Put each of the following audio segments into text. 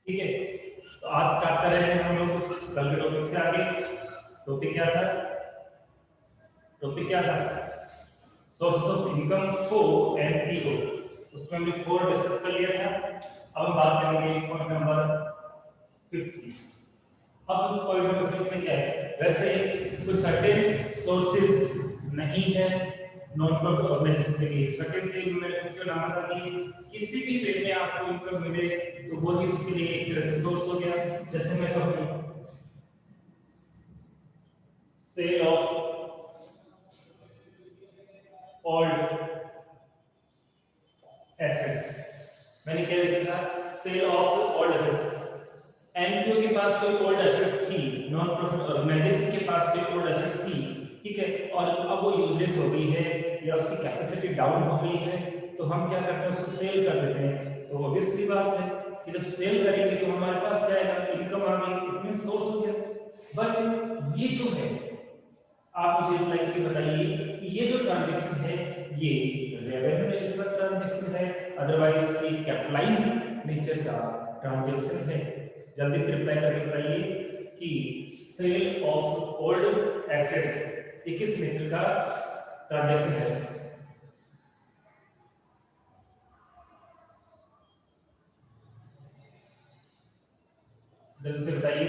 ठीक है, तो आज स्टार्ट कर रहे हैं हम लोग कल के टॉपिक से आगे। टॉपिक क्या था? टॉपिक क्या था? Source of income four and PO. उसमें हमने फोर डिस्कस कर लिया था। अब हम बात करेंगे पॉइंट नंबर फिफ्थ की। अब पॉइंट नंबर फिफ्थ में क्या है? वैसे कोई सर्टेन सोर्सेज नहीं है नॉन प्रॉफिट ऑर्गेनाइजेशन के लिए। सर्टेन थे मैंने उसका नाम था कि किसी भी वे में आपको इनकम मिले तो वो ही उसके लिए एक तरह से सोर्स हो गया। जैसे मैं कहूँ सेल ऑफ ओल्ड एसेट्स। मैंने क्या लिखा? Sale of old assets. NPO के पास कोई ओल्ड एसेट्स थी, नॉन प्रॉफिट ऑर्गेनाइजेशन के पास कोई ओल्ड एसेट्स थी, ठीक है, और अब वो यूजलेस हो गई है या उसकी कैपेसिटी डाउन हो गई है, तो हम क्या करते हैं? उसको सेल कर देते हैं। तो ऑब्वियसली बात है कि जब सेल करेंगे तो हमारे पास क्या आएगा? इनकम आ गई, इतने सोर्स हो गया। बट ये जो है, आप मुझे रिप्लाई करके बताइए कि ये जो ट्रांजैक्शन है ये रेवेन्यू नेचर का ट्रांजैक्शन है, अदरवाइज ये कैपिटलाइज नेचर का ट्रांजैक्शन है? जल्दी से रिप्लाई करके बताइए कि सेल ऑफ ओल्ड एसेट्स ये किस नेचर का ट्रांजैक्शन है? जल्दी से बताइए।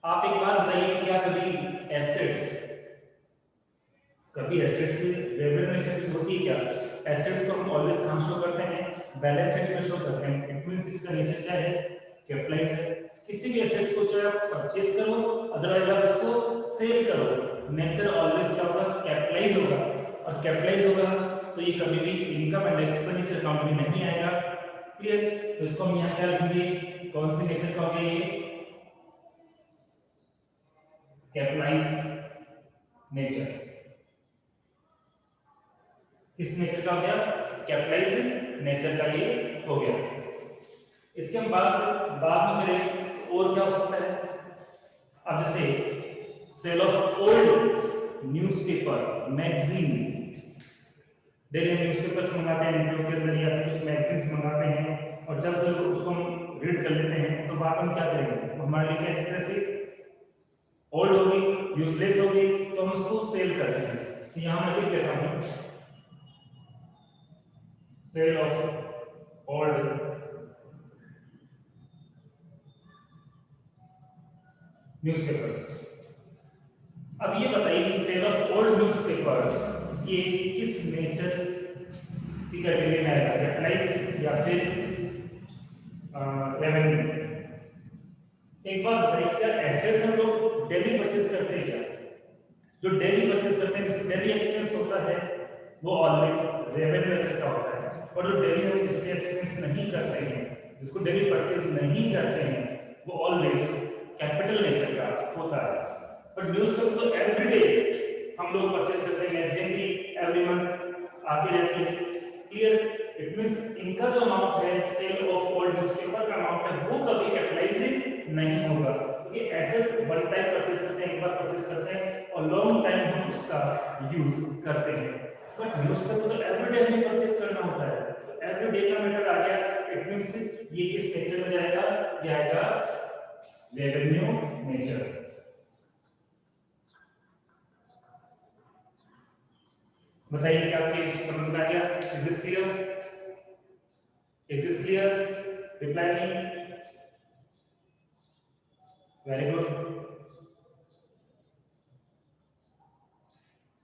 आप एक बात बताइए, क्या कभी एसेट्स रेवेन्यू नेचर की होती है क्या? एसेट्स को हम ऑलवेज कहां शो करते हैं? बैलेंस शीट में शो करते हैं। इट मींस इसका नेचर क्या है? कैपिटलाइज है। किसी भी एसेट्स को चाहे आप परचेज करो, अदरवाइज आप इसको सेल करो, नेचर ऑलवेज क्या होगा? कैपिटलाइज होगा। और कैपिटलाइज होगा तो ये कभी भी इनकम एंड एक्सपेंडिचर अकाउंट में नहीं आएगा। क्लियर? तो इसको हम यहां क्या लिखेंगे? कौन सी नेचर का हो गया ये? Capitalise nature. किस नेचर का हो गया? कैपिटलाइज नेचर का ये हो गया। इसके हम बाद में करें तो और क्या हो सकता है? अब जैसे sale of old newspaper, magazine, daily newspapers मंगाते हैं एनपीओ के अंदर या फिर कुछ मैगजीन्स मंगाते हैं, और जब फिर उसको हम रीड कर लेते हैं तो बाद में क्या करेंगे? तो हमारे लिए क्या है? तरह से ओल्ड हो गई, यूजलेस हो गई, तो हम उसको सेल करते हैं। तो यहां मैं लिख देता हूं सेल ऑफ ओल्ड न्यूज़पेपर्स। अब ये बताइए कि सेल ऑफ ओल्ड न्यूज़पेपर्स ये किस नेचर की कैटेगरी में आएगा? कैपिटलाइज या फिर रेवेन्यू? एक बात बताइए, क्या एसेट्स हम लोग डेली परचेज करते हैं क्या? जो डेली परचेज करते हैं, डेली एक्सपेंस होता है, वो ऑलवेज रेवेन्यू नेचर का होता है। और जो डेली हम जिसके एक्सपेंस नहीं करते हैं, जिसको डेली परचेज नहीं करते हैं, वो ऑलवेज कैपिटल नेचर का होता है। बट न्यूज़पेपर तो एवरीडे हम लोग परचेज करते हैं, मैगजीन भी एवरी मंथ आती रहती है। क्लियर? इट मींस इनका जो अमाउंट है, सेल ऑफ ओल्ड न्यूज़पेपर का अमाउंट है, वो कभी कैपिटलाइज नहीं होगा, क्योंकि एसेट्स वन टाइम परचेज करते हैं, एक बार परचेज करते हैं और लॉन्ग टाइम हम उसका यूज करते हैं। बट न्यूज़पेपर तो एवरीडे हमें परचेज करना होता है, तो एवरीडे का मैटर आ गया। इट मींस ये किस नेचर में जाएगा? ये आएगा रेवेन्यू नेचर। बताइए कि आपके समझ में आ गया? Is this clear? Is this clear? Reply me. Very good.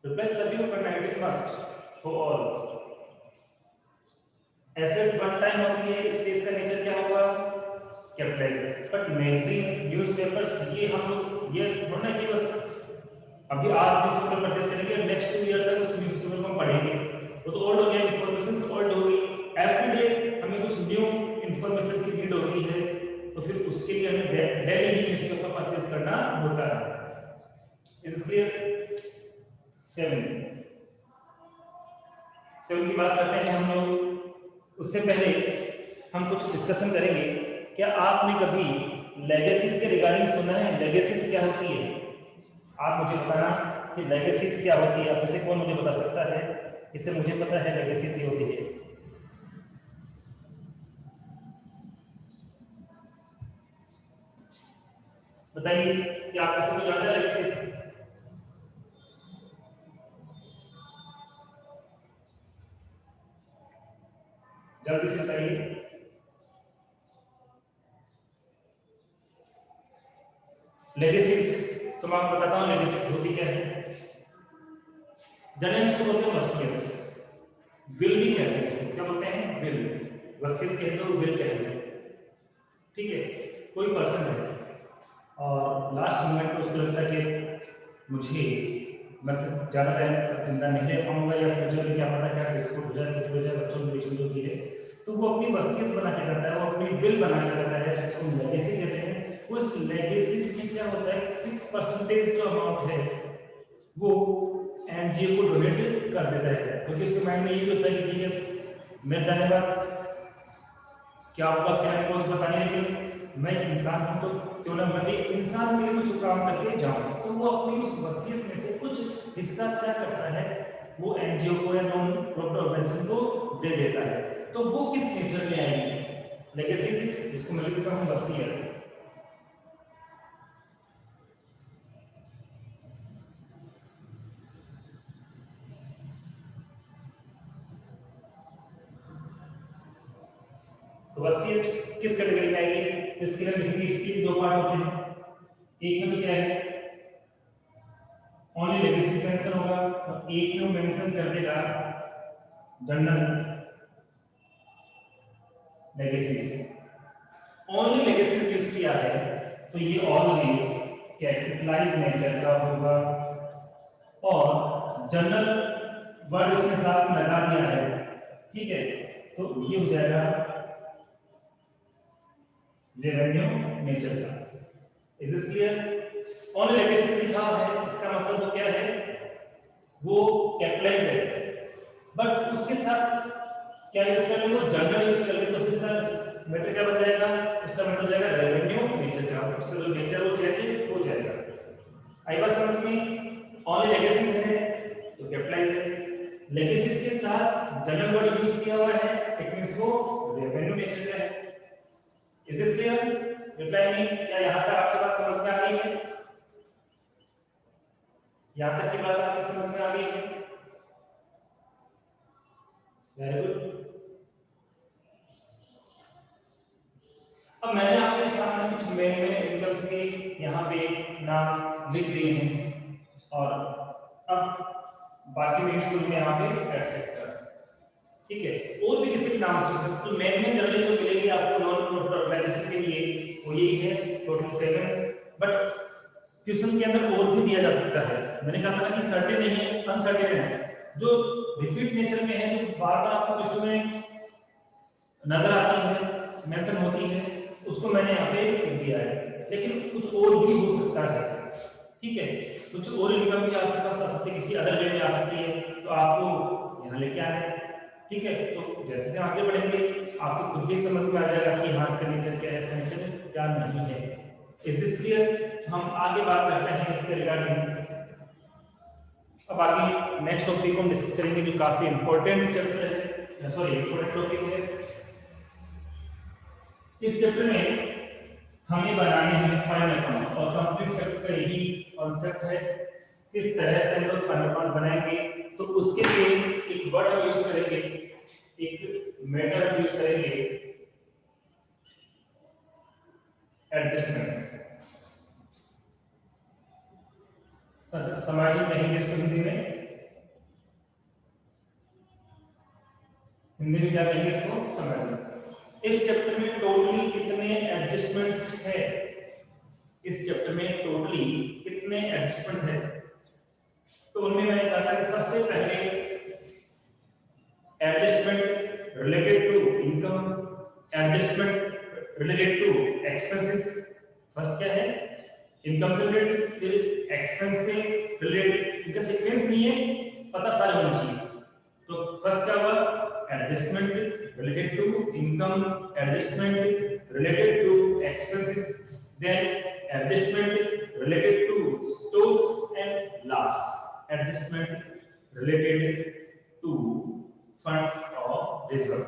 Reply सभी को करना है, it is must for all. Assets one time होती है, इसलिए इसका नेचर क्या होगा? कैपिटलाइज। बट मैगजीन, न्यूज़पेपर्स, ये हम लोग ये थोड़ा कि बस अभी आज न्यूज़पेपर परचेज करेंगे, नेक्स्ट ईयर तक उस न्यूज़पेपर को हम पढ़ेंगे, वो तो ओल्ड हो गया, इंफॉर्मेशन ओल्ड हो गई। एवरीडे हमें कुछ न्यू इंफॉर्मेशन की नीड होती है, तो फिर उसके लिए हमें डेली ही न्यूज़पेपर परचेज करना होता है। Is clear? सेवन सेवन की बात करते हैं हम लोग। उससे पहले हम कुछ डिस्कशन करेंगे। क्या आपने कभी लेगेसीज के रिगार्डिंग सुना है? लेगेसीज क्या होती है? आप मुझे बताना कि लेगेसीज क्या होती है, आप इसे कौन मुझे बता सकता है? इससे मुझे पता है लेगेसीज ये होती है। बताइए कि आप किसी को जानते हैं लेगेसीज? जल्दी से बताइए। लेगेसीज तो मैं आपको बताता हूँ लेगेसीज होती क्या है। जनरली इसको बोलते हैं वसीयत, विल भी कहते हैं इसको, क्या बोलते हैं? विल। वसीयत कहते हो, विल कहते हो, ठीक है। कोई पर्सन है और लास्ट मोमेंट पे उसको लगता है कि मुझे मैं ज़्यादा टाइम जिंदा नहीं रह पाऊंगा या फ्यूचर में क्या पता क्या डिस्प्यूट हो जाए, कुछ हो जाए बच्चों के बीच में जो भी है, तो वो अपनी वसीयत बना के करता है, वो अपनी विल बना के करता है, जिसको लेगेसी कहते हैं। उस लेगेसी में क्या होता है, फिक्स परसेंटेज जो अमाउंट है वो एनजीओ को डोनेट कर देता है, क्योंकि उसके माइंड में ये होता है कि ठीक है मैं जाने बाद क्या होगा क्या नहीं वो पता नहीं, लेकिन मैं इंसान हूं तो क्यों ना मैं भी इंसान के लिए कुछ काम करके जाऊं। तो वो अपनी उस वसीयत में से कुछ हिस्सा क्या करता है, वो एनजीओ को या नॉन प्रॉफिट ऑर्गेनाइजेशन को दे देता है। तो वो किस नेचर में आएगी? लेगेसी, जिसको मैं लिखता हूं वसीयत। तो वसीयत किस कैटेगरी में आएगी? इसके लिए लिखेंगे, इसके दो पार्ट होते हैं। एक में तो क्या है, ओनली लेगेसी मेंशन होगा, और एक में मेंशन कर देगा general legacy. Only legacy use किया है तो ये ऑलवेज कैपिटलाइज नेचर का होगा, और जनरल वर्ड उसके साथ लगा दिया है, ठीक है, तो ये हो जाएगा रेवेन्यू नेचर का। Is this clear? Only legacy लिखा है, इसका मतलब वो क्या है, वो कैपिटलाइज है, बट उसके साथ क्या यूज कर लो, जनरल यूज कर ले, तो उसके साथ मैटर क्या बन जाएगा, उसका मैटर हो जाएगा रेवेन्यू नेचर का, उसका जो नेचर वो चेंज हो जाएगा। आई बात समझ में? ओनली लेगेसी है तो कैपिटलाइज है, लेगेसी के साथ जनरल वर्ड यूज किया हुआ है, इट मींस वो रेवेन्यू नेचर का है। Is this clear? Reply me, क्या यहां तक आपके पास समझ में आ गई है? यहां तक की बात आपकी समझ में आ गई है? Very good. अब मैंने आपके सामने कुछ मेन इनकम्स के यहाँ पे नाम लिख दिए हैं, और अब बाकी मेन स्कूल में यहाँ पे एटसेट्रा, ठीक है। और भी किसी के नाम हो सकते हैं, तो मेन में जनरली जो मिलेगी आपको नॉन प्रॉफिट ऑर्गेनाइजेशन के लिए वो यही है, टोटल 7। बट ट्यूशन के अंदर और भी दिया जा सकता है, मैंने कहा था कि सर्टेन नहीं है, अनसर्टेन है, जो रिपीट नेचर में है, जो बार बार आपको क्वेश्चन में नजर आती है, मेंशन होती है, उसको मैंने यहाँ पे लिख दिया है। लेकिन कुछ और भी हो सकता है, ठीक है, कुछ और इनकम भी आपके पास आ सकती है, किसी अदर वे में आ सकती है, तो आपको यहाँ लेके आना है, ठीक है। तो जैसे जैसे आगे बढ़ेंगे आपको खुद ही समझ में आ जाएगा कि हाँ इसका नेचर क्या है, इसका नेचर क्या नहीं है। Is this clear? हम आगे बात करते हैं इसके रिगार्डिंग। अब आगे नेक्स्ट टॉपिक को हम डिस्कस करेंगे, जो काफी इंपॉर्टेंट चैप्टर है, सॉरी इंपॉर्टेंट टॉपिक है। इस चैप्टर में हमें बनाने हैं फाइनल अकाउंट, और कंप्लीट चैप्टर का यही कॉन्सेप्ट है, किस तरह से हम लोग फाइनल अकाउंट बनाएंगे। तो उसके लिए एक वर्ड हम यूज करेंगे, एक मेथड यूज करेंगे, एडजस्टमेंट्स। समायोजन कहेंगे इसको हिंदी में, हिंदी में क्या कहेंगे इसको? समायोजन। इस चैप्टर में टोटली कितने एडजस्टमेंट्स है? इस चैप्टर में टोटली कितने एडजस्टमेंट है? तो उनमें मैंने कहा था कि सबसे पहले adjustment related to income, adjustment related to expenses. First क्या है? इनकम से रिलेटेड, फिर एक्सपेंस से रिलेटेड, इनका सीक्वेंस नहीं है, पता सारे होना चाहिए। तो फर्स्ट क्या हुआ? Adjustment related to income, adjustment related to expenses, then adjustment related to stocks, and last adjustment related to funds of reserve.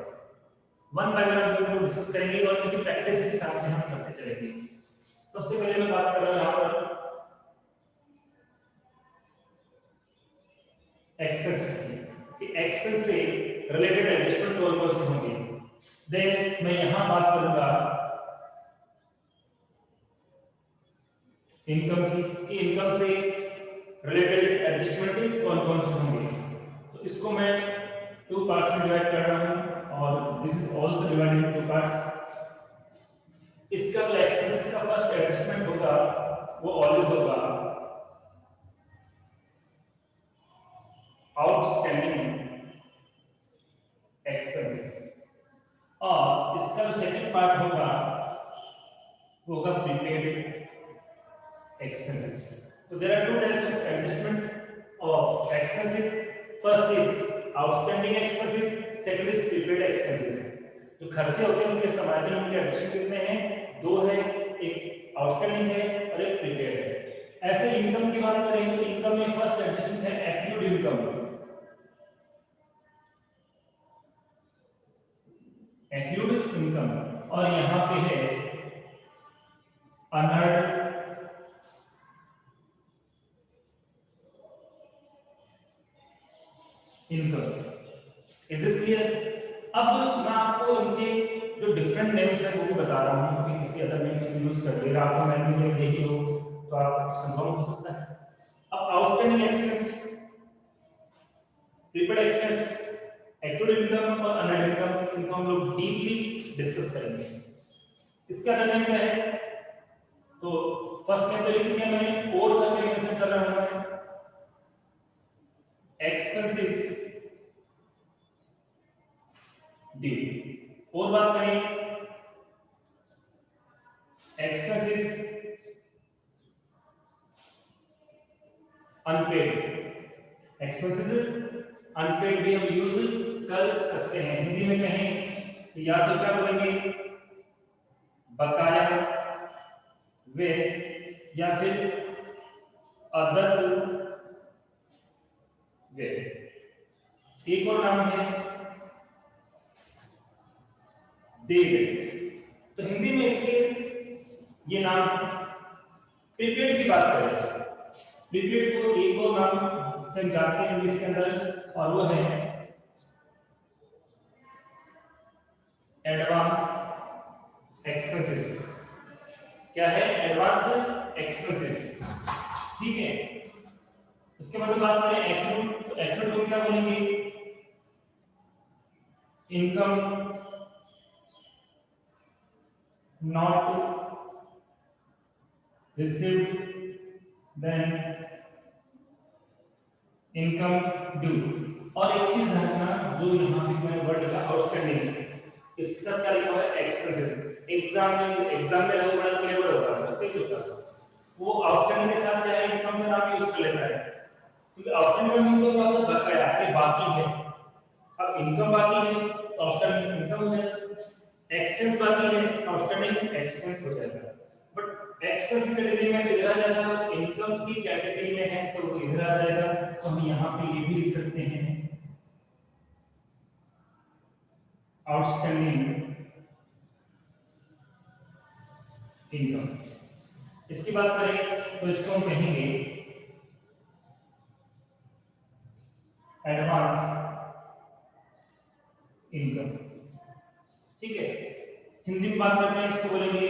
One by one हम लोग डिस्कस करेंगे और इनकी प्रैक्टिस के साथ में हम करते चलेंगे। सबसे पहले मैं बात कर रहा हूं यहां पर एक्सपेंसेस की, एक्सपेंस से रिलेटेड एडजस्टमेंट कौन कौन से होंगे। देन मैं यहां बात करूंगा इनकम की, कि इनकम से रिलेटेड एडजस्टमेंट कौन कौन से होंगे। तो इसको मैं टू पार्ट्स में डिवाइड कर रहा हूं और this is also divided in two parts. इसका जो एक्सपेंसेस का फर्स्ट एडजस्टमेंट होगा वो ऑलवेज होगा आउटस्टैंडिंग एक्सपेंसेस, और इसका जो सेकंड पार्ट होगा वो होगा prepaid expenses. So there are two types of adjustment of expenses. First is outstanding expenses, second is prepaid expenses. जो खर्चे होते हैं उनके समाधान उनके एडजस्ट कितने हैं, दो है, एक आउटस्टैंडिंग है और एक प्रीपेड है। ऐसे इनकम की बात करें तो इनकम में फर्स्ट एडजस्टमेंट है एक्यूड इनकम, एक्यूड इनकम, और यहां पे है unearned income. Is this clear? अब मैं आपको इनके जो डिफरेंट नेम्स हैं वो भी बता रहा हूं, क्योंकि किसी अदर नेम्स को यूज कर दे आपको मैंने जब देखी हो तो आपको संभव हो सकता है। अब outstanding expense, prepaid expense, accrued income और अनअर्न्ड इनकम, इनको हम लोग डीपली डिस्कस करेंगे। इसका नेम क्या है? तो फर्स्ट नेम तो लिख दिया मैंने, और करके मेंशन कर रहा हूं एक्सपेंसेस डी। और बात करें एक्सपेंसेस अनपेड, एक्सपेंसेस अनपेड भी हम यूज कर सकते हैं। हिंदी में कहें तो या तो क्या बोलेंगे, बकाया वे, या फिर अदत्त वे। एक और नाम है देय। तो हिंदी में इसके ये नाम, प्रीपेड की बात करें, प्रीपेड को एक और नाम से जानते हैं इंग्लिश के अंदर, और वो है एडवांस एक्सपेंसेस। क्या है? Advance expenses. ठीक है, उसके बाद बात करें एक्यूड, तो एक्यूड को क्या बोलेंगे, income not received, then income due। और एक चीज ध्यान रखना, जो यहाँ पे मैंने वर्ड लिखा आउटस्टैंडिंग, इसके साथ क्या लिखा हुआ है? एक्सपेंसेस। एग्जाम में लोग बड़ा क्लेवर होता है, तेज होता है, वो आउटस्टैंडिंग के साथ क्या है, इनकम का नाम यूज कर लेता है, क्योंकि आउटस्टैंडिंग में क्या होता है, बकाया ये बाकी है। अब इनकम बाकी है तो आउटस्टैंडिंग इनकम हो जाएगा, एक्सपेंस बाकी है आउटस्टैंडिंग एक्सपेंस हो जाएगा। बट एक्सपेंस की कैटेगरी में तो इधर आ जाएगा, इनकम की कैटेगरी में है तो वो इधर आ जाएगा। तो हम यहाँ पे ये भी लिख सकते हैं आउटस्टैंडिंग इनकम। इसकी बात करें तो इसको हम कहेंगे एडवांस इनकम। ठीक है, हिंदी में बात करते हैं, इसको बोलेंगे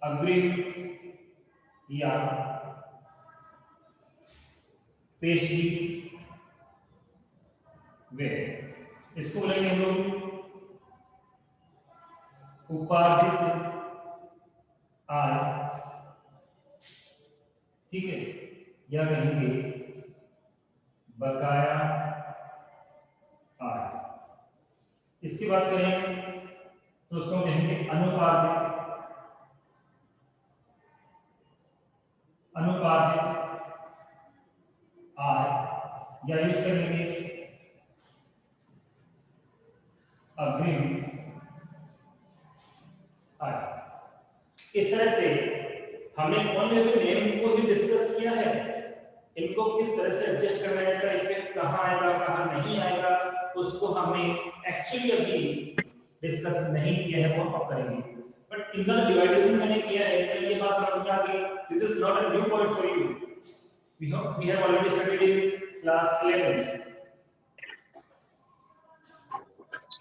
अग्रिम या पेशगी वे। इसको बोलेंगे हम लोग उपार्जित आय। ठीक है, या कहेंगे बकाया आय। इसकी बात करें तो उसको कहेंगे अनुपार्जित आय, या यूज करेंगे अग्रिम आय। इस तरह से हमने ओनली नेम को ही डिस्कस किया है, इनको किस तरह से एडजस्ट करना है, इसका इफेक्ट कहाँ आएगा कहाँ नहीं आएगा, उसको हमने एक्चुअली अभी डिस्कस नहीं किया है, वो अब करेंगे। बट इनका डिवाइडेशन मैंने किया है, तो ये बात समझ में आ गई। This is not a new point for you, we have already studied in class 11.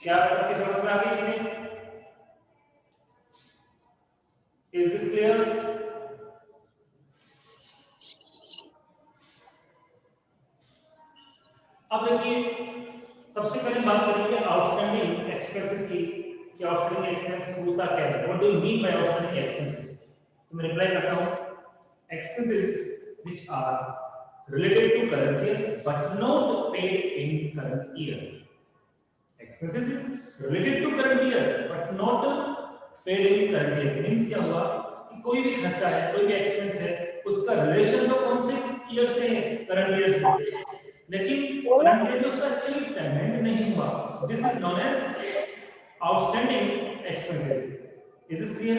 क्या सबकी समझ में आ गई चीजें? Is this clear? अब देखिए, सबसे पहले बात करेंगे आउटस्टैंडिंग एक्सपेंसेस की कि आउटस्टैंडिंग एक्सपेंस होता क्या है, what do you mean by outstanding expenses. तो मैं रिप्लाई करता हूं, expenses which are related to current year but not paid in current year. Expenses related to current year but not paid in current year means क्या हुआ कि कोई भी खर्चा है, कोई भी एक्सपेंस है, उसका रिलेशन तो कौन से ईयर से है, करंट ईयर से, लेकिन करंट ईयर में उसका एक्चुअली पेमेंट नहीं हुआ। This is known as outstanding expenses. Is this clear?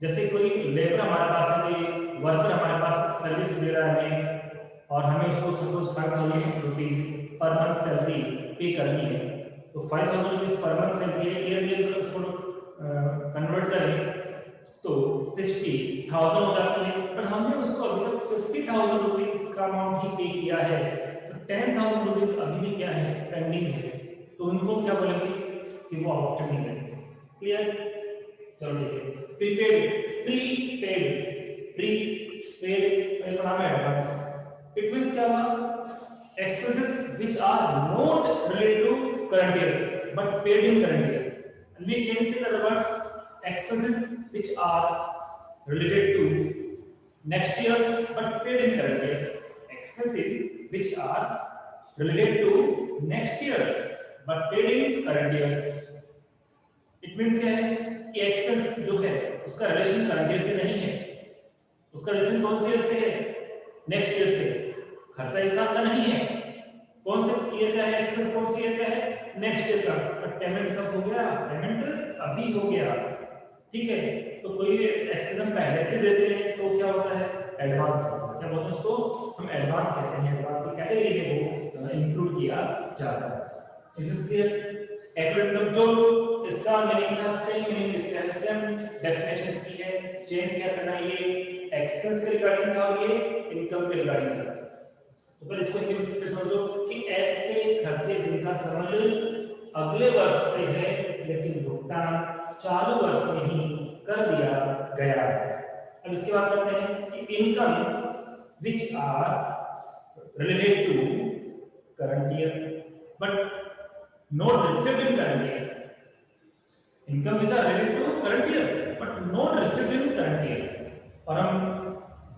जैसे कोई लेबर हमारे पास है, कोई वर्कर हमारे पास सर्विस दे रहा है हमें, और हमें उसको suppose 5000 rupees per month salary पे करनी है, तो 5000 रुपीज पर मंथ सैलरी है, ईयरली उसको कन्वर्ट करें तो 60,000 हो जाती है, पर हमने उसको अभी तक 50,000 रुपीज का अमाउंट ही पे किया है, तो 10,000 रुपीज अभी भी क्या है, पेंडिंग है, तो उनको क्या बोलेंगे कि वो आउटस्टैंडिंग है। क्लियर? चलो देखिए, प्रीपेड का नाम है एडवांस। इट मींस क्या हुआ, expenses which are not related to current year but paid in current year, and we can say the words expenses which are related to next years but paid in current years. Expenses which are related to next years but paid in current years. It means क्या है कि expense जो है उसका relation current year से नहीं है, उसका रिलेशन कौन से ईयर से है, नेक्स्ट ईयर से। खर्चा इस साल का नहीं है, कौन से ईयर का है एक्सपेंस, कौन से ईयर का है, नेक्स्ट ईयर का। बट पेमेंट कब हो गया, पेमेंट अभी हो गया। ठीक है, तो कोई एक्सपेंस हम पहले से देते हैं तो क्या होता है, एडवांस होता है। क्या बोलते हैं उसको, हम एडवांस कहते हैं, एडवांस की कैटेगरी में वो इंक्लूड किया जाता है। Is this clear? Accurate income जो इसका मीनिंग था सेम मीनिंग इसका है, सेम डेफिनेशन इसकी है, चेंज क्या करना है, ये एक्सपेंस के रिगार्डिंग था और ये इनकम के रिगार्डिंग था। तो पहले इसको इंग्लिश में समझो कि ऐसे खर्चे जिनका संबंध अगले वर्ष से है लेकिन भुगतान चालू वर्ष में ही कर दिया गया है। अब इसके बाद करते हैं कि income which are related to current year but not received in current year. Income which are related to current year but not received in current year. और हम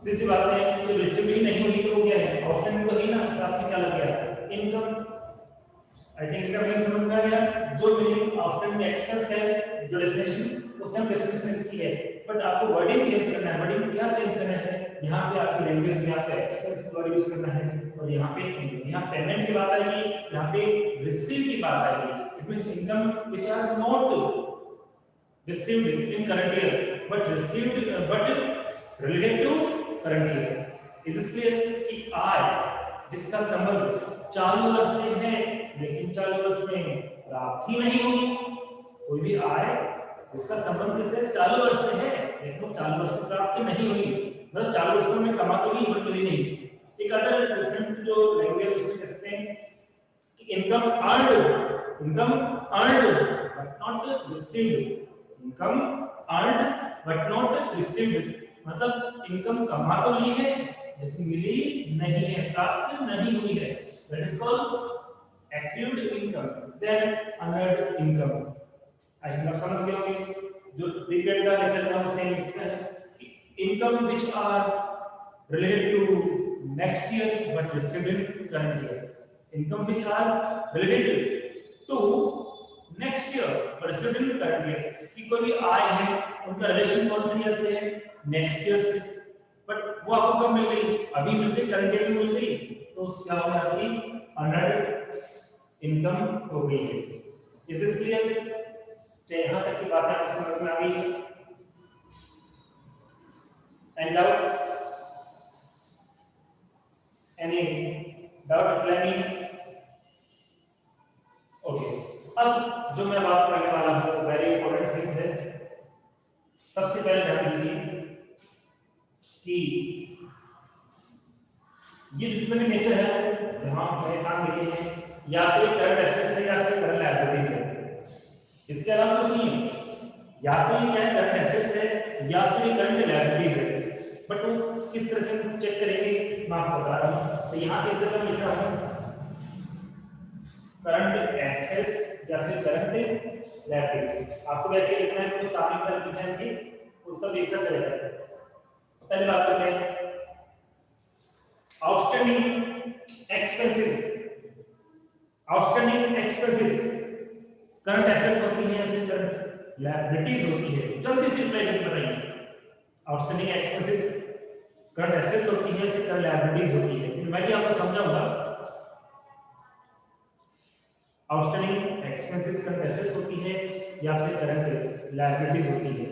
दूसरी बात है कि रिसीव ही नहीं हुई तो वो क्या है, आउटस्टैंडिंग तो ही ना, साथ में क्या लग गया, इनकम। आई थिंक इसका मीनिंग समझ में आ गया। जो मीनिंग आउटस्टैंडिंग एक्सपेंस है, जो डेफिनेशन वो सेम डेफिनेशन इसकी है, बट आपको वर्डिंग चेंज करना है। वर्डिंग क्या चेंज करना है, यहाँ पे आपकी लैंग्वेज में आपका एक्सपेंस वर्ड यूज करना है, और यहाँ पे यहाँ पेमेंट की बात आएगी, यहाँ पे रिसीव की बात आएगी। It means income which are not received in current year but received but related to current year. Is this clear कि आय जिसका संबंध चालू वर्ष से है लेकिन चालू वर्ष में प्राप्ति नहीं हुई, कोई भी आय जिसका संबंध किससे, चालू वर्ष से है लेकिन वो चालू वर्ष में प्राप्ति नहीं हुई, मतलब चालू वर्ष में कमा तो नहीं बट मिली नहीं। एक अदर डिफरेंट जो लैंग्वेज उसमें कहते हैं कि income earned but not received, income earned but not received, मतलब इनकम कमा तो ली है लेकिन मिली नहीं है, प्राप्त नहीं हुई है। That is called accrued income then earned income. I think आप समझ गए होंगे, जो प्रीपेड का नेचर था वो सेम इसका है कि income which are related to next year but received in current year, income which are related to next year but received in current year, कि कोई भी आय है उनका रिलेशन कौन से ईयर से है, नेक्स्ट ईयर से, बट वो आपको कब मिल गई, अभी मिल गई, करंट ईयर में मिल गई, तो क्या हो गया, आपकी अर्नड इनकम हो गई है। Is this clear? यहां तक की बातें आपको समझ में आ गई है? And now any doubt planning? Okay, अब जो मैं बात करने वाला हूँ वेरी इंपॉर्टेंट थिंग है। सबसे पहले ध्यान दीजिए कि ये जितने भी नेचर है जहां मेरे सामने लिखे हैं, या तो करंट एसेट्स है या फिर करंट लायबिलिटीज है, इसके अलावा कुछ नहीं है। या तो ये क्या है, करंट एसेट्स है या फिर करंट लायबिलिटीज है। बट वो किस तरह से चेक करेंगे मैं आपको बता रहा हूं। तो यहाँ पे इसे मैं लिख रहा हूं करंट एसेट्स या फिर करंट लायबिलिटीज। आपको वैसे लिखना है, कुछ सामने तरफ लिखना है कि वो सब एक साथ चलेगा। पहले बात करते हैं outstanding expenses. Outstanding expenses current assets होती है या फिर करंट लायबिलिटीज होती है? जल्दी से रिप्लाई करके बताइए। आउटस्टैंडिंग एक्सपेंसेस करंट एसेट्स होती है या फिर करंट लायबिलिटीज होती है? मैं भी आपको समझाऊंगा। आउटस्टैंडिंग एक्सपेंसेस करंट एसेट्स होती है या फिर करंट लायबिलिटीज होती है?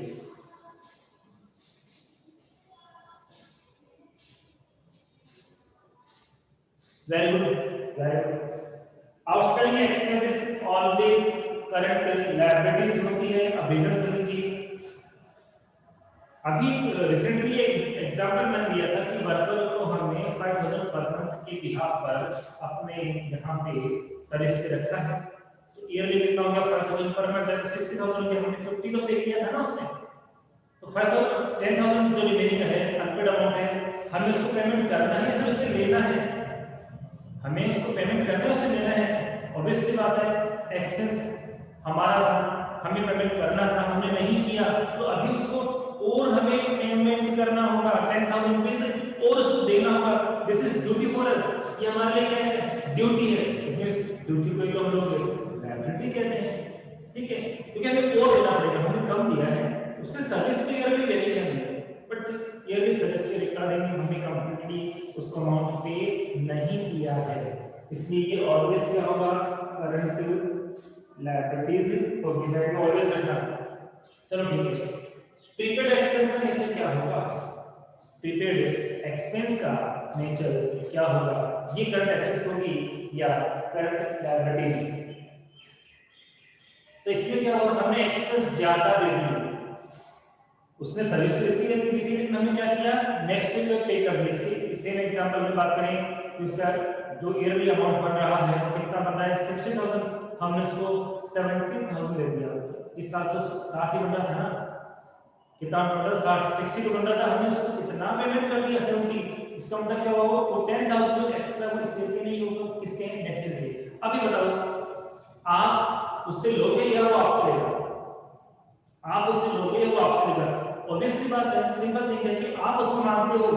Very good, very good. Outstanding expenses always current liabilities होती है। अब रीजन समझिए। अभी रिसेंटली एक एग्जांपल मैंने दिया था कि वर्कर को हमने 5000 पर मंथ के बिहाफ पर अपने यहाँ पे सर्विस पे रखा है, तो ईयरली कितना हो गया 5000 पर मंथ, 60000 के हमने 50 तो पे किया था ना उसने। तो 5000 10000 जो रिमेनिंग है अनपेड अमाउंट है, हमें उसको पेमेंट करना है या फिर उससे लेना है? हमें उसको पेमेंट करना है, उससे लेना है। ऑब्वियसली बात है, एक्सपेंस हमारा था, हमें पेमेंट करना था, हमने नहीं किया, तो अभी उसको और हमें पेमेंट करना होगा 10000 रुपीस और उसको देना होगा। This is duty for us. ये हमारे लिए क्या है? ड्यूटी है। इस ड्यूटी को ही हम लोग लायबिलिटी कहते हैं, ठीक है? क्योंकि हमें और देना पड़ेगा, हमने कम दिया है, उससे सर्विस तो ईयरली लेनी है हमें, बट ईयरली सर्विस के रिकॉर्डिंग हमने कंप्लीटली उसको अमाउंट पे नहीं किया है, इसलिए ये ऑलवेज क्या होगा? करंट लायबिलिटीज होगी। मैं ऑलवेज रखना। चलो ठीक है। प्रीपेड एक्सपेंस का नेचर क्या होगा? प्रीपेड एक्सपेंस का नेचर क्या होगा? ये करंट एसेट्स होगी या करंट लायबिलिटीज? तो इसमें क्या होगा? हमने एक्सपेंस ज्यादा दे दिए, उसने सर्विस तो इसी दी थी, लेकिन हमने क्या किया? नेक्स्ट पे पे कर दिया। सेम एग्जांपल में बात करें, उसका जो ईयरली अमाउंट बन रहा है कितना बन रहा है? 60000, हमने उसको 70000 दे दिया। इस साल तो 60 ही बन रहा था ना, कितना बन रहा था? 60 तो बन रहा था, हमने उसको कितना पेमेंट कर दिया? 70। इसका मतलब क्या होगा? वो 10000 जो एक्स्ट्रा वो इसके के नहीं होगा, किसके? नेक्स्ट के। अभी बताओ, आप उससे लोगे या वो आपसे लेगा? आप उससे लोगे या वो आपसे लेगा? ऑब्वियसली बात है, सिंपल थिंग है कि आप उसको मांगते हो,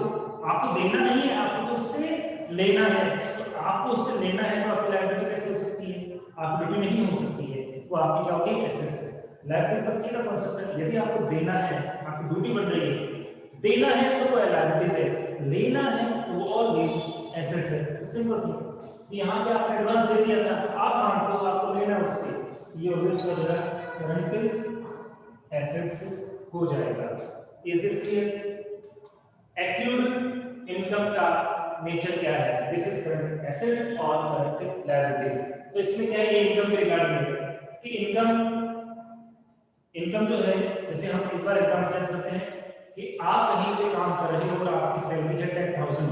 आपको देना नहीं है, आपको तो उससे लेना है। तो आपको उससे लेना है तो आपकी लायबिलिटी कैसे हो सकती है? आपकी ड्यूटी नहीं हो सकती है, वो आपकी क्या होगी? एसेट्स है। लायबिलिटी का सीधा कांसेप्ट है, यदि आपको देना है, आपकी ड्यूटी बन रही है, देना है तो वो लायबिलिटीज है, लेना है तो वो ऑलवेज एसेट्स है। Simple thing. यहाँ पे आपने एडवांस दे दिया था, तो आप मांगते हो, आपको लेना है उससे, ये ऑब्वियस हो जाएगा करंट एसेट्स हो जाएगा। Is this clear? Accrued income का नेचर क्या है? दिस इज करंट एसेट्स और करंट लायबिलिटीज। तो इसमें क्या है? ये इनकम के रिगार्डिंग है कि इनकम जो है, जैसे हम इस बार एग्जांपल चेक करते हैं कि आप कहीं पे काम कर रहे हो और आपकी सैलरी है 10000,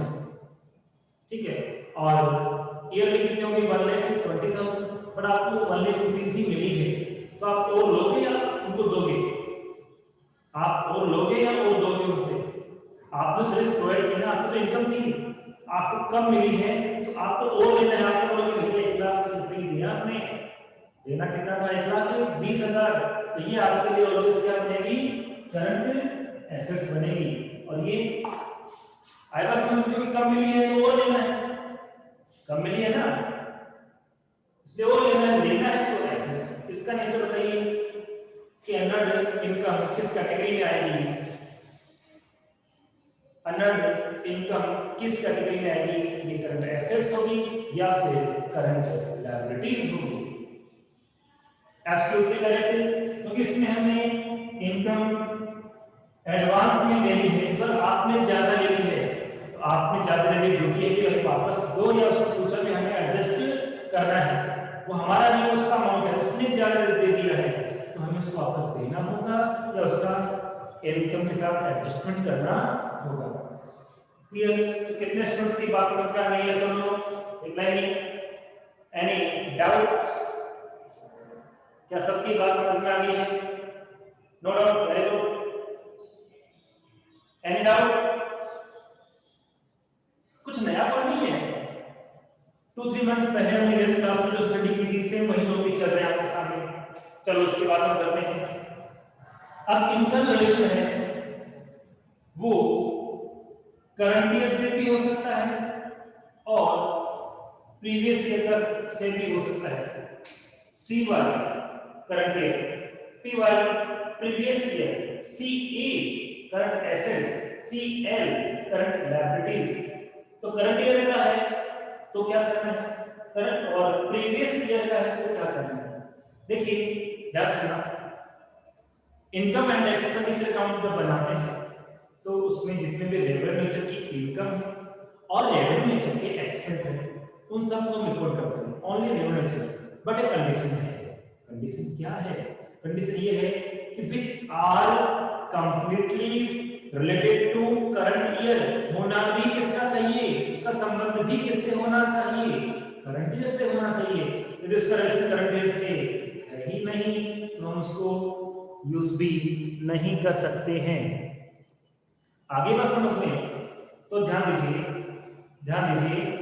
ठीक है, और ईयरली कितनी होगी? 1,20,000, बट आपको 1,00,000 रुपीस ही मिली है, तो आप और लोगे या उनको दोगे? आप और लोगे या और दोगे उनसे? आपने सर्विस प्रोवाइड की ना, आपको तो इनकम थी, आपको कम मिली है, तो आपको और लेना है। आपको बोलोगे भैया 1,00,000 रुपए दिया आपने, देना कितना था? 1,20,000। तो ये आपके लिए ऑलवेज क्या बनेगी? करंट एसेट्स बनेगी। और ये आएगा समझ में कि कम मिली है तो और लेना है, कम मिली है ना, इसलिए और लेना है तो एसेट्स। इसका नेचर बताइए कि अर्नड इनकम किस कैटेगरी में आएगी? अर्नड इनकम किस कैटेगरी में आएगी? ये करंट एसेट्स होगी या फिर करंट लायबिलिटीज होगी? एब्सोल्युटली करेक्ट, क्योंकि इसमें हमने इनकम एडवांस में ले ली है, इस बार आपने ज्यादा ले ली है, तो आपने ज्यादा रेडी ड्यूटी है कि हमें वापस दो या उसको फ्यूचर में हमें एडजस्ट करना है, वो हमारा नहीं उसका अमाउंट है, उसने ज्यादा दे दिया है तो हमें उसको वापस देना होगा या उसका इनकम के साथ एडजस्टमेंट करना होगा। क्लियर? तो कितने स्टूडेंट्स की बात समझ में आ गई है सब लोग? Reply me, any doubt? क्या सबकी बात समझ में आ गई है? No doubt, very good. Any doubt? कुछ नया पढ़ नहीं है, 2-3 मंथ पहले हमने 11th क्लास में जो स्टडी की थी सेम वही टॉपिक चल रहे हैं आपके सामने। चलो उसके बाद हम करते हैं। अब इनका रिलेशन है वो करंट ईयर से भी हो सकता है और प्रीवियस ईयर से भी हो सकता है। C1 current year, P1 previous year, CA current assets, CL current liabilities. तो करंट ईयर का है तो क्या करना है, करंट, और प्रीवियस ईयर का है तो क्या करना है। देखिए ध्यान सुनना, इनकम एंड एक्सपेंडिचर अकाउंट जब बनाते हैं तो उसमें जितने भी रेवेन्यू नेचर की इनकम है और रेवेन्यू नेचर के एक्सपेंस है उन सबको रिकॉर्ड करते हैं, ओनली रेवेन्यू नेचर। बट एक कंडीशन है। कंडीशन क्या है? कंडीशन ये है कि which are completely related to current year, होना भी किसका चाहिए, उसका संबंध भी किससे होना चाहिए, करंट ईयर से होना चाहिए। यदि उसका रिलेशन करंट ईयर से है ही नहीं तो हम उसको यूज भी नहीं कर सकते हैं। आगे बात समझ में, तो ध्यान दीजिए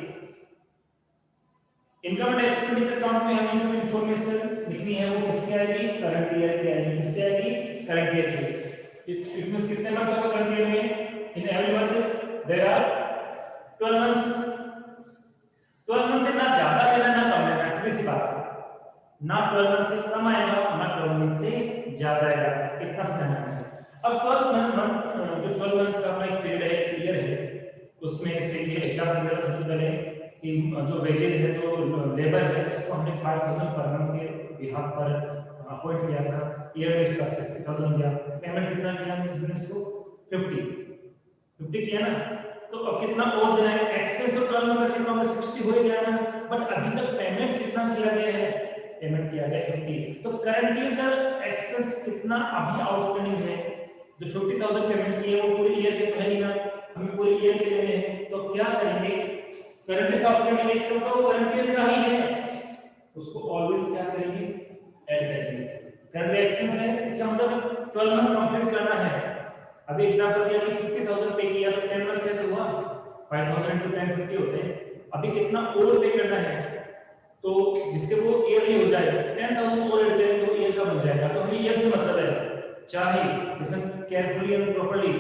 इनकम एंड एक्सपेंडिचर अकाउंट में हमें इंफॉर्मेशन लिखनी है वो किसकी आएगी, करंट ईयर की आएगी। किसकी आएगी? करंट ईयर की। इट मींस कितने मंथ होगा करंट ईयर में? In every month there are 12 months. 12 month से ना ज्यादा लेना ना कम लेना, सीधी सी बात है। ना 12 मंथ से कम आएगा ना 12 मंथ से ज्यादा आएगा, इतना समझना है। अब 12 मंथ जो 12 मंथ का अपना एक पीरियड है, ईयर है, उसमें से ये एग्जांपल दे रहा हूं कि जो वेजेस है जो लेबर है उसको हमने 5000 पर मंथ के बिहाफ पर अपॉइंट किया था। ईयर में इसका 60000 किया, पेमेंट कितना किया हमने इसको 50 किया ना। तो अब कितना और देना है, एक्सपेंस तो 12 मंथ का कितना होगा 60 हो गया ना, बट अभी तक पेमेंट कितना किया गया है, पेमेंट किया गया 50। तो करंट ईयर का एक्सपेंस कितना अभी आउटस्टैंडिंग है, जो 50000 पेमेंट किए वो पूरे ईयर के तो है नहीं ना, हमें पूरे ईयर के लेने हैं। तो क्या करेंगे, करंट ईयर का आउटस्टैंडिंग एक्सपेंस तो करंट ईयर का ही है, उसको ऑलवेज क्या करेंगे, ऐड करेंगे। करंट एक्सपेंस है इसका मतलब 12 मंथ कंप्लीट करना है। अभी एग्जांपल दिया कि 50000 पे किया तो 10 मंथ क्या हुआ, 5000 into 10 50 होते हैं। अभी कितना और पे करना है तो जिससे वो ईयरली हो जाए, 10000 और ऐड करेंगे तो ईयर का बन जाएगा। तो हमें ईयर से मतलब है, चाहे लिसन केयरफुली एंड प्रॉपर्ली,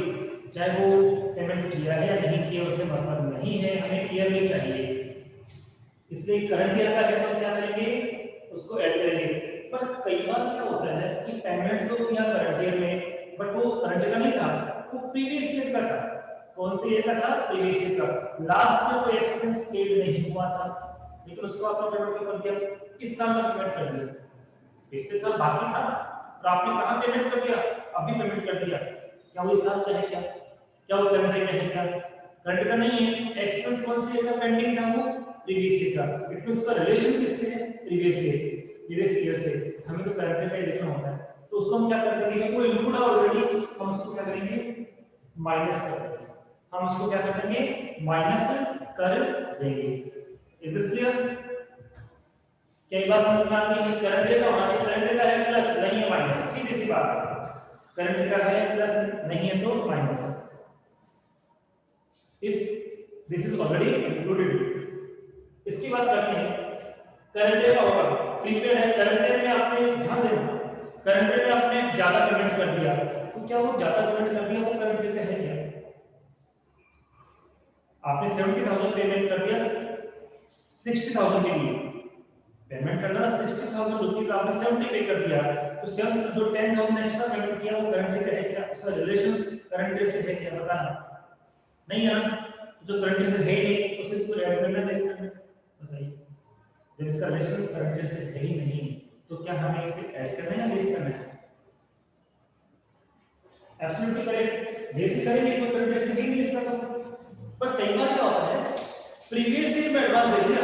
चाहे वो पेमेंट किया है या नहीं किया उससे मतलब नहीं है, हमें ईयरली चाहिए। इसलिए करंट ईयर का है तो क्या करेंगे, उसको ऐड करेंगे। पर कई बार क्या होता है कि पेमेंट तो किया करंट ईयर में बट वो करंट ईयर का नहीं था, वो प्रीवियस ईयर का था। कौन से ईयर का था? प्रीवियस ईयर का। लास्ट में कोई एक्सपेंस पेड नहीं हुआ था लेकिन उसको आपने पेमेंट कर दिया, इस साल का पेमेंट कर दिया, पिछले साल बाकी था तो आपने कहां पेमेंट कर दिया, अभी पेमेंट कर दिया। क्या वो इस साल का है? क्या वो करंट ईयर का है? क्या करंट का नहीं है। एक्सपेंस कौन से ईयर का पेंडिंग था? वो प्रीवियस ईयर का। इट मींस उसका रिलेशन किससे है? प्रीवियस ईयर से। हमें तो करंट ईयर का ही देखना होता है, तो उसको हम क्या कर देंगे, वो इंक्लूड ऑलरेडी, हम उसको क्या करेंगे, माइनस कर देंगे। हम उसको क्या कर देंगे, माइनस कर देंगे। Is this clear? क्या ये बात समझ में आती है? करंट ईयर का होना चाहिए, करंट ईयर का है प्लस नहीं है माइनस, सीधी सी बात है। करंट ईयर का है प्लस नहीं है तो minus. If this is already included. इसकी बात करते हैं करंट ईयर का होगा, प्रीपेड है, करंट ईयर में आपने ध्यान देना, करंट ईयर में आपने ज्यादा पेमेंट कर दिया तो क्या वो ज्यादा पेमेंट कर दिया वो करंट ईयर का है क्या? आपने 70000 पेमेंट कर दिया 60000 के लिए, पेमेंट करना 60000 रुपीस आपने 70 पे कर दिया, तो 7 जो 10000 एक्स्ट्रा पेमेंट किया वो करंट ईयर का है क्या? उसका रिलेशन करंट ईयर से है क्या? बताना नहीं है ना, जो करंट ईयर से है नहीं तो फिर इसको ऐड करना है, लेस करना, बताइए। जब इसका रिलेशन करंट ईयर से है ही नहीं तो क्या हमें इसे ऐड करना है या लेस करना है? एब्सोल्युटली करेक्ट, लेस करेंगे तो करंट ईयर से ही लेस करना। बट कई बार क्या होता है, प्रीवियस ईयर में एडवांस दे दिया,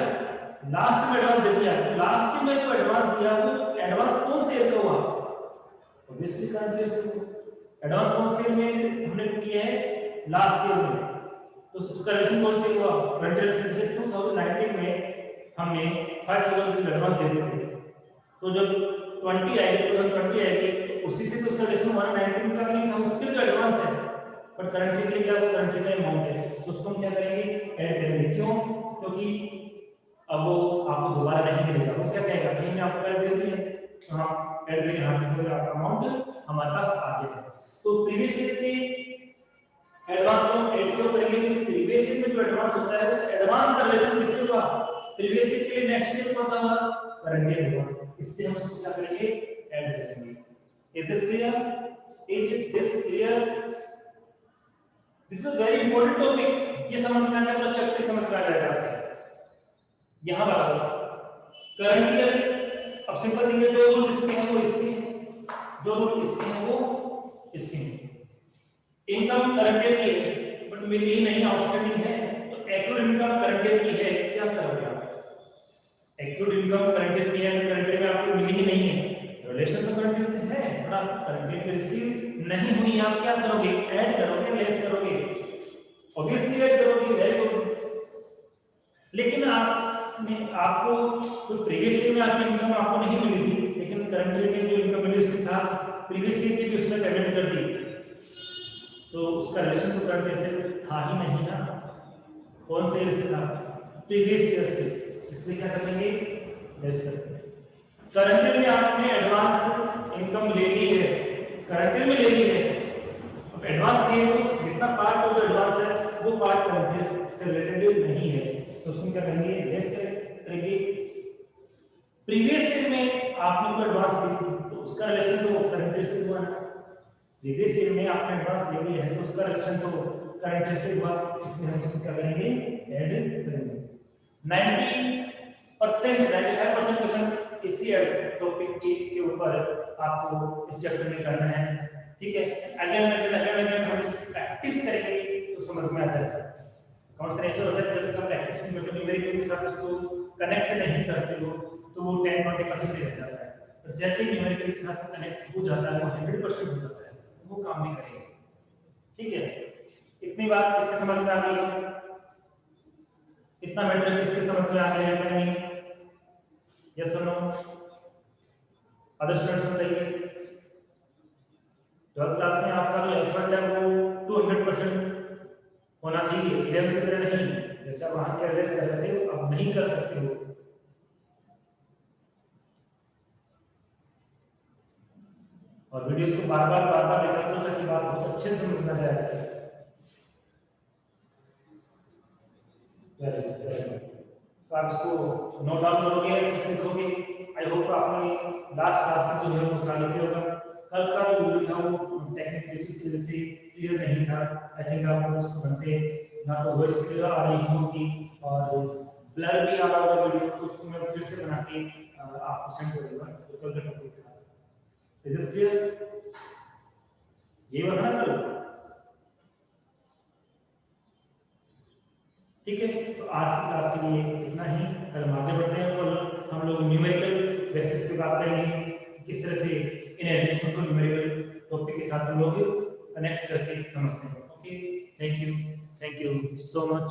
लास्ट में एडवांस दे दिया, तो लास्ट ईयर में जो एडवांस दिया वो एडवांस कौन से ईयर का हुआ, ऑब्वियसली करंट ईयर से। एडवांस कौन से ईयर में हमने किया है, लास्ट ईयर में, तो उसका रिलेशन कौन से हुआ, करंट ईयर से। जैसे 2019 में हमने 5000 रुपये एडवांस दे दिए थे, तो जब 20 आएगी 2020 आएगी तो उसी से तो उसका रिलेशन हमारा 19 का नहीं था, उसके जो एडवांस है, पर करंट ईयर क्या, वो करंट ईयर का अमाउंट है, तो उसको हम क्या करेंगे, ऐड करेंगे। क्यों, क्योंकि अब वो आपको दोबारा नहीं मिलेगा, वो क्या कहेगा, भाई मैंने आपको पैसे दे दिए, हाँ ऐड करेंगे, हाँ आपका अमाउंट हमारे पास आ गया। तो प्रीवियस ईयर के एडवांस को ऐड क्यों करेंगे, क्योंकि प्रीवियस ईयर में जो एडवांस होता है उस एडवांस का रिलेशन किससे हुआ, प्रीवियस ईयर के लिए नेक्स्ट ईयर कौन सा हुआ, करंट ईयर हुआ, इसलिए हम उसको क्या करेंगे, ऐड करेंगे। Is this clear, is this clear, this is very important topic, ये समझ में आ गया तो चैप्टर समझ में आ जाएगा। यहां बताओ करंट ईयर, अब सिंपल दिए जो रूल इसके हैं वो इसके हैं, जो रूल इसके हैं वो इसके हैं। इनकम करंट ईयर की है बट मिली ही नहीं, आउटस्टैंडिंग है, तो एक्रूड इनकम करंट ईयर की है, क्या करोगे आप, एक्रूड इनकम करंट ईयर की है, करंट ईयर में आपको मिली ही नहीं है, रिलेशन तो करंट ईयर से है पर आप करंट ईयर में रिसीव नहीं हुई, आप क्या करोगे, ऐड करोगे, लेस करोगे, ऑब्वियसली ऐड करोगे, वेरी गुड। लेकिन आपको तो प्रीवियस ईयर में आपकी इनकम आपको नहीं मिली थी, लेकिन करंट ईयर में जो इनकम मिली उसके साथ प्रीवियस ईयर की भी उसने पेमेंट कर दी, तो उसका रिलेशन तो करंट ईयर से था ही नहीं ना, कौन से ईयर से था, प्रीवियस ईयर से, इसलिए क्या करेंगे, लेस करेंगे। करंट ईयर में आपने एडवांस इनकम ले ली है, करंट ईयर में ले ली है, अब एडवांस लिए तो जितना पार्ट ऑफ एडवांस है वो पार्ट करंट ईयर से रिलेटेड नहीं है, तो उसको क्या करेंगे, लेस करेंगे। प्रीवियस ईयर में आपने कोई एडवांस ली थी तो उसका रिलेशन तो करंट ईयर से हुआ ना, प्रीवियस ईयर में आपने एडवांस ले लिया है तो उसका रिलेशन तो करंट ईयर से हुआ, इसमें हम इसको क्या करेंगे, ऐड करेंगे। 90% 95% क्वेश्चन इसी टॉपिक के ऊपर आपको इस चैप्टर में करना है, ठीक है। अगेन हम इसकी प्रैक्टिस करेंगे तो समझ में आ जाएगा। अकाउंट का नेचर होता है जब तक आप प्रैक्टिस नहीं करते, न्यूमेरिकल के साथ उसको कनेक्ट नहीं करते हो तो वो 10-20% रह जाता है, और जैसे ही न्यूमेरिकल के साथ कनेक्ट हो जाता है वो 100% हो जाता है, वो काम नहीं करेगा, ठीक है। इतनी बात किसके समझ में आ गई है, इतना मैटर किसके समझ में आ गया है, यस और नो, अदर स्टूडेंट्स बताइए। 12th क्लास में आपका जो एफर्ट है वो 200% होना चाहिए, 11th की तरह नहीं, जैसे आप वहां के रेस कर रहे थे अब नहीं कर सकते हो। और वीडियोस को बार बार देखा करो ताकि बात बहुत अच्छे से समझ में जाए। तो आप इसको नोट डाउन करोगे, लिखोगे। आई होप आपने लास्ट क्लास में जो है वो सारी क्लियर होगा। कल का जो वीडियो था वो टेक्निकल बेसिस की वजह से क्लियर नहीं था। आई थिंक आपको उसको ढंग से ना तो वॉइस क्लियर आ रही होगी और ब्लर भी आ रहा होगा वीडियो, तो उसको मैं फिर से बना के आपको सेंड कर दूंगा। तो कल का टॉपिक था, इज दिस क्लियर? ये वाला ना कल, ठीक है। तो आज की क्लास के लिए इतना ही। कल हम आगे बढ़ते हैं और हम लोग न्यूमेरिकल बेसिस पे बात करेंगे, किस तरह से इन एडिशन को न्यूमेरिकल टॉपिक के साथ हम लोग कनेक्ट करके समझते हैं। Okay, thank you so much.